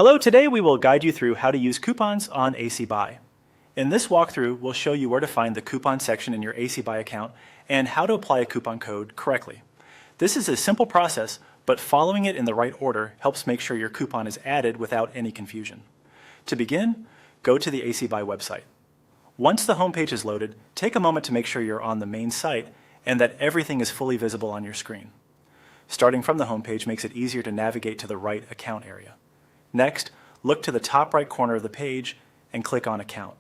Hello, today we will guide you through how to use coupons on ACBuy. In this walkthrough, we'll show you where to find the coupon section in your ACBuy account and how to apply a coupon code correctly. This is a simple process, but following it in the right order helps make sure your coupon is added without any confusion. To begin, go to the ACBuy website. Once the homepage is loaded, take a moment to make sure you're on the main site and that everything is fully visible on your screen. Starting from the homepage makes it easier to navigate to the right account area. Next, look to the top right corner of the page and click on Account.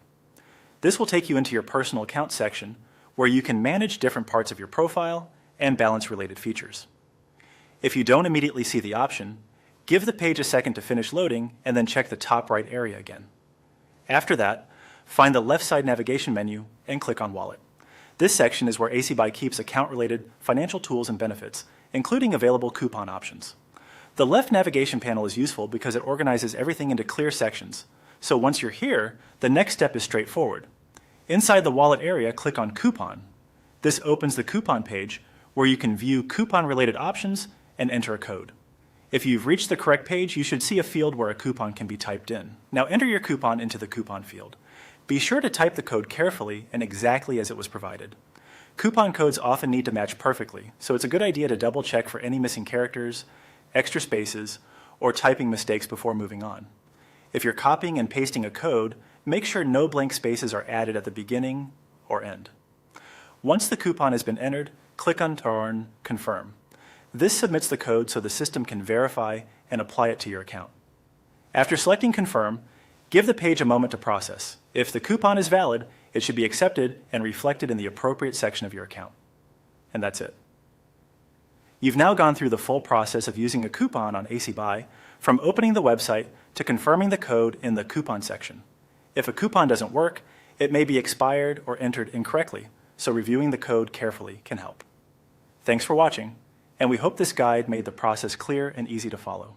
This will take you into your personal account section where you can manage different parts of your profile and balance related features. If you don't immediately see the option, give the page a second to finish loading and then check the top right area again. After that, find the left side navigation menu and click on Wallet. This section is where ACBuy keeps account-related financial tools and benefits, including available coupon options. The left navigation panel is useful because it organizes everything into clear sections. So once you're here, the next step is straightforward. Inside the wallet area, click on Coupon. This opens the coupon page where you can view coupon-related options and enter a code. If you've reached the correct page, you should see a field where a coupon can be typed in. Now enter your coupon into the coupon field. Be sure to type the code carefully and exactly as it was provided. Coupon codes often need to match perfectly, so it's a good idea to double check for any missing characters, extra spaces, or typing mistakes before moving on. If you're copying and pasting a code, make sure no blank spaces are added at the beginning or end. Once the coupon has been entered, click on Turn Confirm. This submits the code so the system can verify and apply it to your account. After selecting Confirm, give the page a moment to process. If the coupon is valid, it should be accepted and reflected in the appropriate section of your account. And that's it. You've now gone through the full process of using a coupon on ACBuy, from opening the website to confirming the code in the coupon section. If a coupon doesn't work, it may be expired or entered incorrectly, so reviewing the code carefully can help. Thanks for watching, and we hope this guide made the process clear and easy to follow.